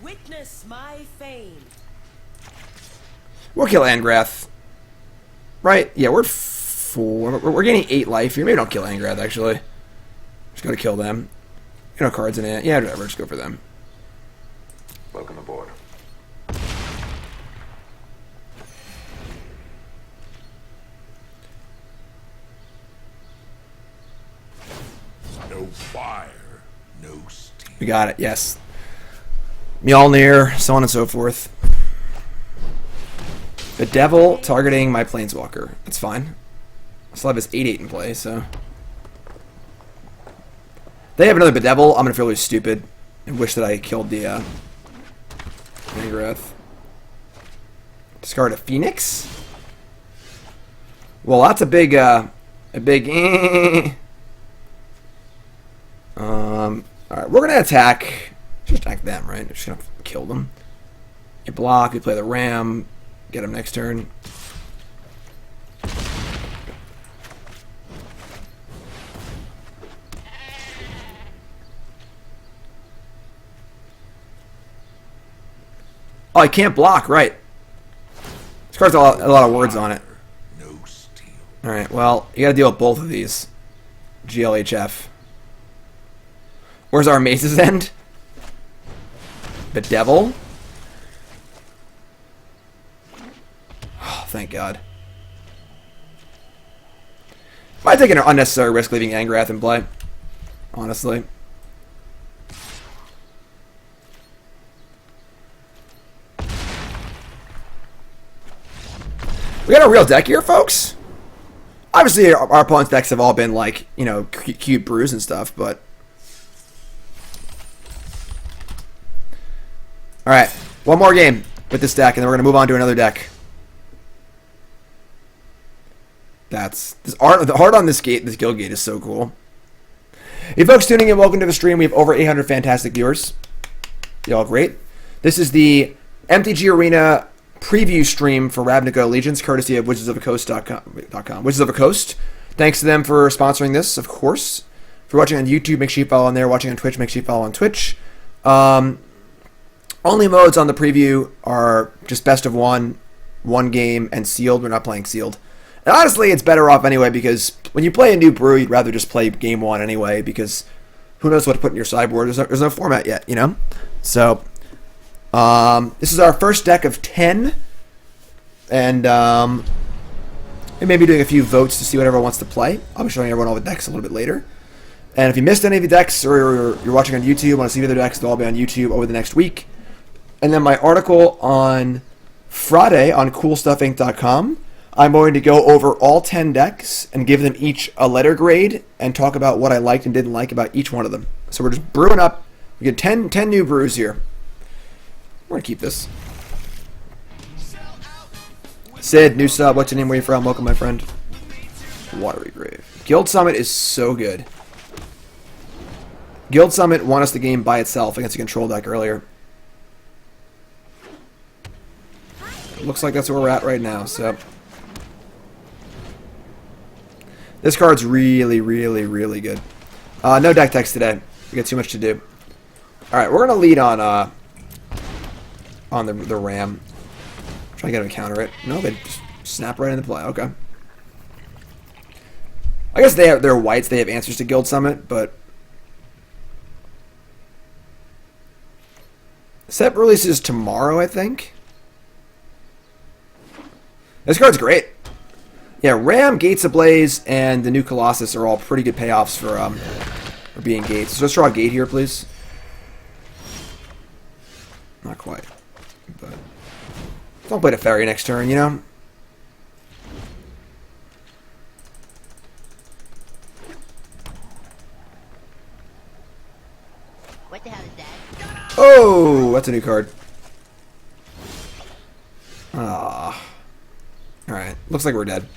Witness my fame. We'll kill Angrath. Right? Yeah, we're 4. We're gaining 8 life here. Maybe don't kill Angrath, actually. Just gotta kill them. You know, cards in it. Yeah, whatever. Just go for them. Welcome aboard. No fire, no steam. We got it, yes. Mjolnir, so on and so forth. The Devil targeting my Planeswalker. That's fine. I still have his 8/8 in play, so. They have another Bedevil. I'm gonna feel really stupid and wish that I killed the Angrath. Discard a Phoenix. Well, that's a big. Alright, we're gonna attack. Just attack them, right? Just gonna kill them. You block. You play the Ram. Get him next turn. Oh, I can't block, right. This card's a lot of words on it. No steel. Alright, well, you gotta deal with both of these. GLHF. Where's our Mace's End? Bedevil? Oh, thank God. Might take an unnecessary risk leaving Angrath in play. Honestly. We got a real deck here, folks. Obviously, our opponent's decks have all been like, you know, cute brews and stuff, but. Alright, one more game with this deck, and then we're going to move on to another deck. The art on this Guildgate is so cool. Hey folks tuning in, welcome to the stream. We have over 800 fantastic viewers. Y'all great. This is the MTG Arena preview stream for Ravnica Allegiance, courtesy of wizardsofthecoast.com. Wizards of the Coast. Thanks to them for sponsoring this, of course. If you're watching on YouTube, make sure you follow on there. Watching on Twitch, make sure you follow on Twitch. Only modes on the preview are just best of one game, and sealed. We're not playing sealed. And honestly, it's better off anyway, because when you play a new brew, you'd rather just play game one anyway, because who knows what to put in your sideboard. There's no format yet, you know? So, this is our first deck of 10, and we may be doing a few votes to see what everyone wants to play. I'll be showing everyone all the decks a little bit later. And if you missed any of the decks, or you're watching on YouTube, want to see the other decks, they'll all be on YouTube over the next week. And then my article on Friday on CoolStuffInc.com, I'm going to go over all 10 decks and give them each a letter grade and talk about what I liked and didn't like about each one of them. So we're just brewing up. We get 10 new brews here. We're going to keep this. Sid, new sub. What's your name? Where you from? Welcome, my friend. Watery Grave. Guild Summit is so good. Guild Summit won us the game by itself against a control deck earlier. Looks like that's where we're at right now, so... This card's really, really, really good. No deck text today. We got too much to do. Alright, we're going to lead on the Ram. Try to get him to counter it. No, they just snap right into play. Okay. I guess they're whites. They have answers to Guild Summit, but... Set releases tomorrow, I think. This card's great. Yeah, Ram, Gates Ablaze, and the new Colossus are all pretty good payoffs for being Gates. So let's draw a Gate here, please. Not quite. But don't play the Fairy next turn, you know? What the hell is that? Oh, that's a new card. Ah. Alright, looks like we're dead.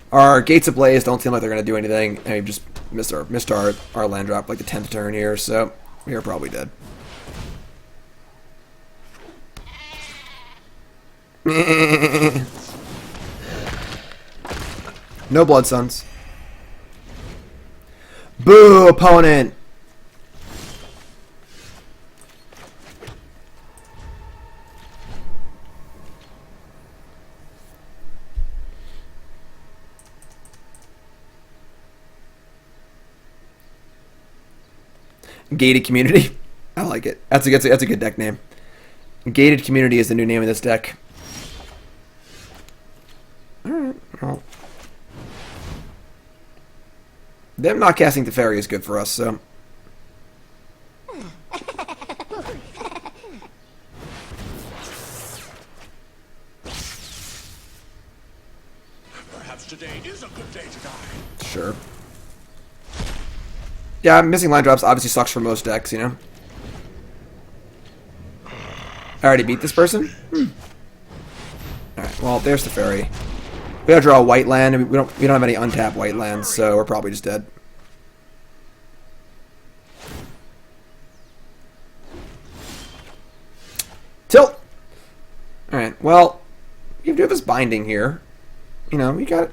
Our Gates Ablaze don't seem like they're going to do anything, and we've just missed our land drop like the 10th turn here, so we are probably dead. No Blood Suns. Boo, opponent! Gated Community. I like it. That's a good deck name. Gated Community is the new name of this deck. Alright, well. Them not casting Teferi is good for us, so. Perhaps today is a good day to die. Sure. Yeah, missing line drops obviously sucks for most decks, you know? I already beat this person? Alright, well, there's the Fairy. We gotta draw a white land, and we don't have any untapped white lands, so we're probably just dead. Tilt! Alright, well, you do have this binding here. You know, we got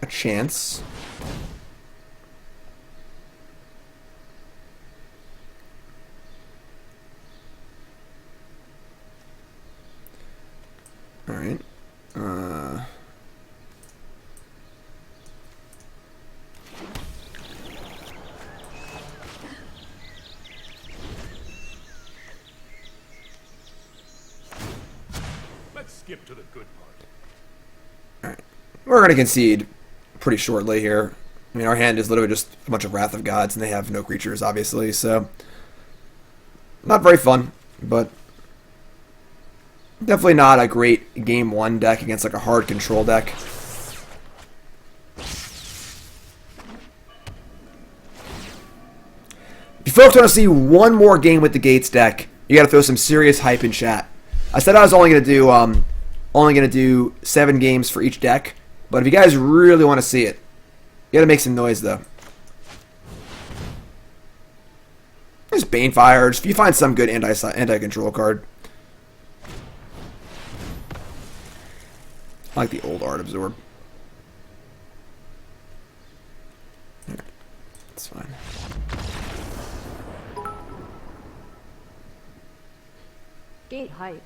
a chance. Alright. Let's skip to the good part. Alright. We're going to concede pretty shortly here. I mean, our hand is literally just a bunch of Wrath of Gods, and they have no creatures, obviously, so... Not very fun, but... Definitely not a great game one deck against like a hard control deck. If you folks want to see one more game with the Gates deck, you got to throw some serious hype in chat. I said I was only going to do 7 games for each deck, but if you guys really want to see it, you got to make some noise though. Just Banefire. If you find some good anti-control card. I like the old Art Absorb. There. That's fine. Gate hype.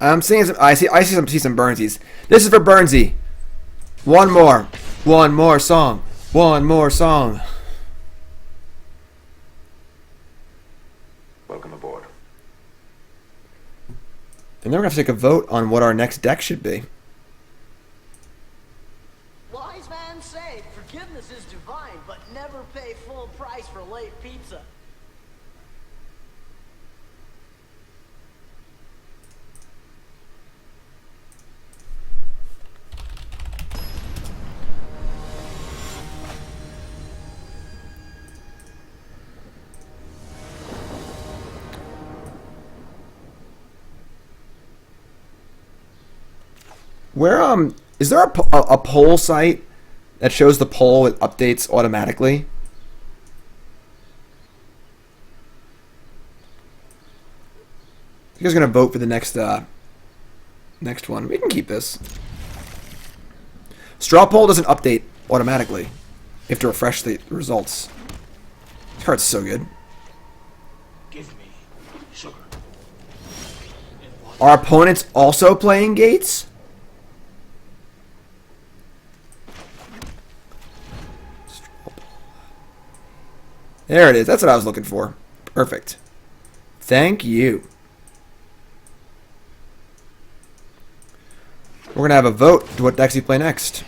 I'm seeing some. I see some Burnsies. This is for Burnsy. One more song. One more song. Welcome aboard. And then we're gonna have to take a vote on what our next deck should be. Wise man say forgiveness is divine, but never pay full price for late pizza. Where is there a poll site that shows the poll with updates automatically? You guys gonna vote for the next one? We can keep this. Straw poll doesn't update automatically. You have to refresh the results. This card's so good. Give me sugar. Are opponents also playing Gates? There it is. That's what I was looking for. Perfect. Thank you. We're going to have a vote to what decks you play next.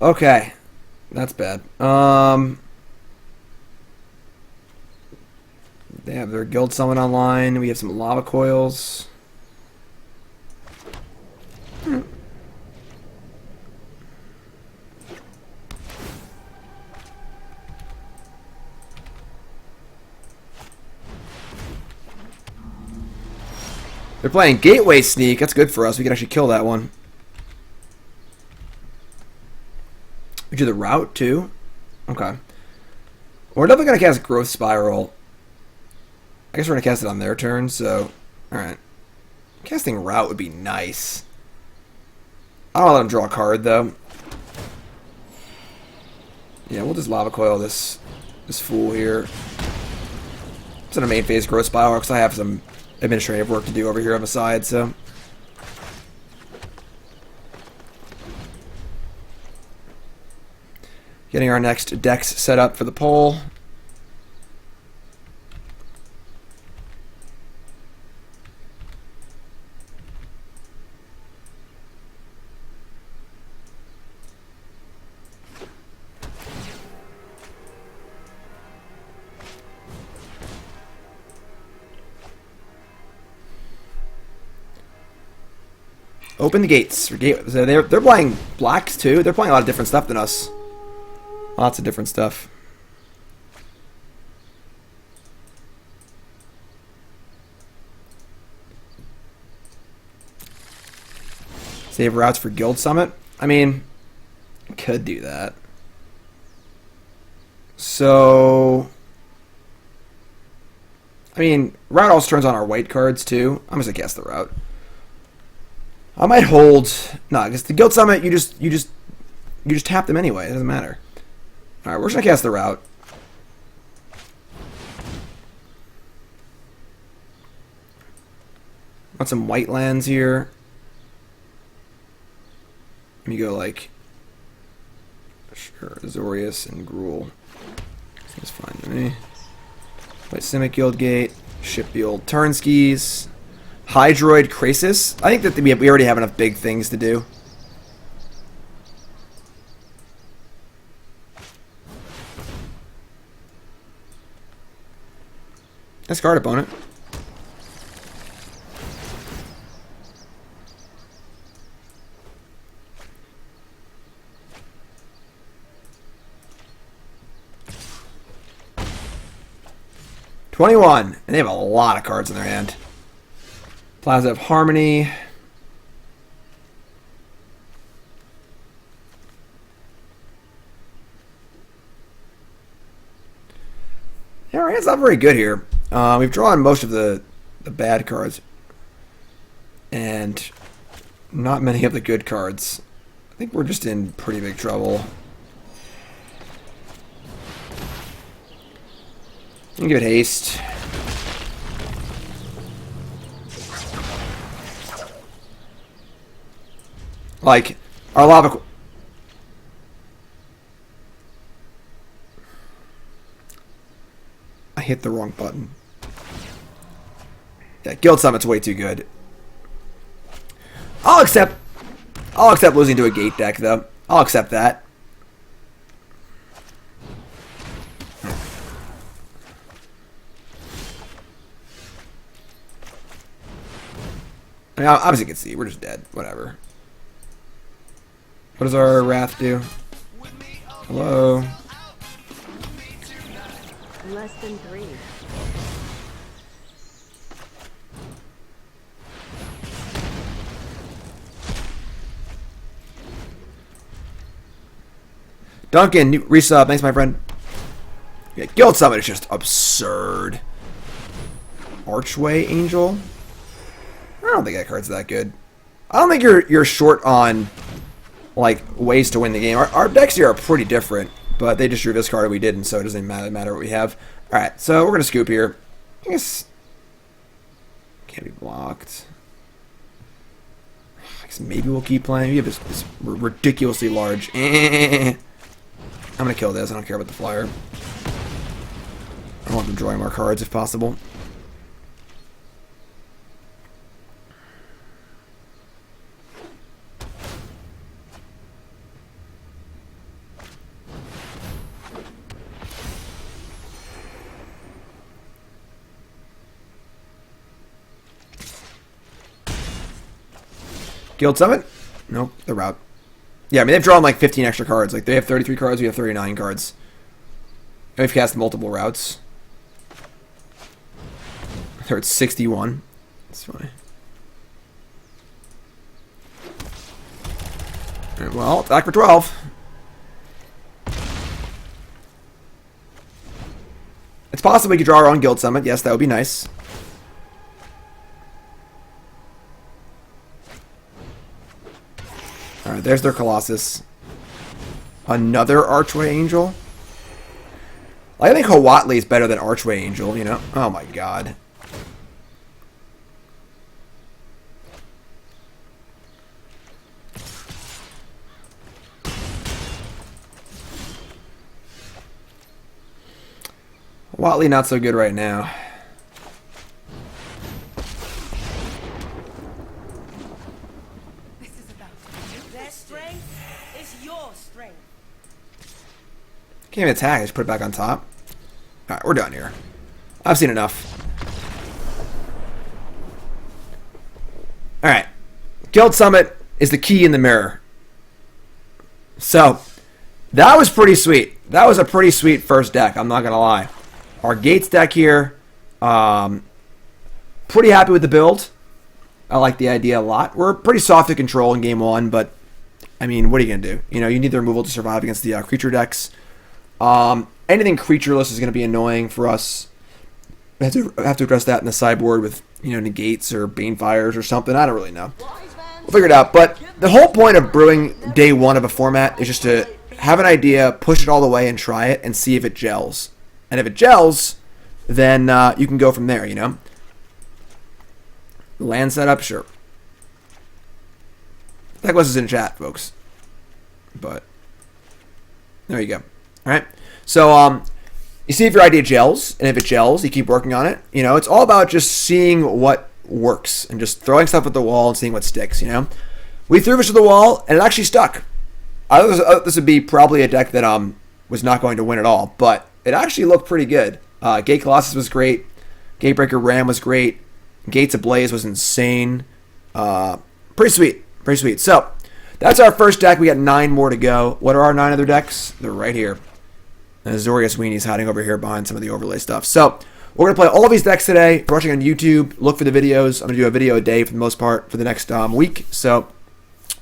Okay, that's bad. They have their guild summon online. We have some lava coils. They're playing Gateway Sneak. That's good for us. We can actually kill that one. We do the route too? Okay. We're definitely going to cast Growth Spiral. I guess we're going to cast it on their turn, so... Alright. Casting route would be nice. I don't want to let them draw a card, though. Yeah, we'll just Lava Coil this fool here. It's in a main phase Growth Spiral, because I have some administrative work to do over here on the side, so... Getting our next decks set up for the poll. Open the gates. So they're playing blacks too. They're playing a lot of different stuff than us. Lots of different stuff. Save routes for Guild Summit. I mean, could do that. So, I mean, route also turns on our white cards too. I'm just gonna cast the route. I might hold. No, because the Guild Summit, you just tap them anyway. It doesn't matter. All right, we're just gonna cast the route. Want some white lands here. Let me go like, sure, Azorius and Gruul. Seems fine to me. Izzet Guildgate, ship the old Turnskis, Hydroid Krasis. I think that we already have enough big things to do. Discard opponent. 21. And they have a lot of cards in their hand. Plaza of Harmony. Yeah, our hand's not very good here. We've drawn most of the bad cards. And not many of the good cards. I think we're just in pretty big trouble. I'm gonna give it haste. Like, our Lava... I hit the wrong button. Yeah, Guild Summit's way too good. I'll accept losing to a Gate deck, though. I'll accept that. I mean, obviously you can see, we're just dead. Whatever. What does our Wrath do? Hello? Less than 3. Duncan, resub. Thanks, my friend. Yeah, Guild Summit is just absurd. Archway Angel? I don't think that card's that good. I don't think you're short on like ways to win the game. Our decks here are pretty different, but they just drew this card and we didn't, so it doesn't matter what we have. Alright, so we're gonna scoop here. I guess can't be blocked. I guess maybe we'll keep playing. We have this ridiculously large. I'm gonna kill this. I don't care about the flyer. I want them drawing more cards if possible. Guild Summit? Nope, the route. Yeah, I mean, they've drawn like 15 extra cards. Like, they have 33 cards, we have 39 cards. And we've cast multiple routes. They're at 61. That's funny. Alright, well, back for 12. It's possible we could draw our own Guild Summit. Yes, that would be nice. Alright, there's their Colossus. Another Archway Angel? I think Huatli is better than Archway Angel, you know? Oh my god. Huatli not so good right now. Can't even attack, I just put it back on top. Alright, we're done here. I've seen enough. Alright. Guild Summit is the key in the mirror. So, that was pretty sweet. That was a pretty sweet first deck, I'm not going to lie. Our Gates deck here, pretty happy with the build. I like the idea a lot. We're pretty soft to control in game 1, but, I mean, what are you going to do? You know, you need the removal to survive against the creature decks. Anything creatureless is going to be annoying for us. We have to address that in the sideboard with, you know, negates or banefires or something. I don't really know. We'll figure it out. But the whole point of brewing day 1 of a format is just to have an idea, push it all the way and try it and see if it gels. And if it gels, then you can go from there, you know? Land setup, sure. That was in chat, folks. But there you go. Alright, so you see if your idea gels, and if it gels, you keep working on it. You know, it's all about just seeing what works and just throwing stuff at the wall and seeing what sticks, you know? We threw this to the wall, and it actually stuck. I thought this would be probably a deck that was not going to win at all, but it actually looked pretty good. Gate Colossus was great. Gatebreaker Ram was great. Gates Ablaze was insane. Pretty sweet. Pretty sweet. So, that's our first deck. We got 9 more to go. What are our 9 other decks? They're right here. And Azorius Weenie's hiding over here behind some of the overlay stuff. So, we're going to play all of these decks today. If you're watching on YouTube, look for the videos. I'm going to do a video a day for the most part for the next week. So,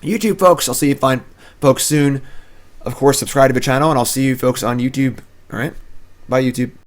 YouTube folks, I'll see you fine folks soon. Of course, subscribe to the channel, and I'll see you folks on YouTube. All right? Bye, YouTube.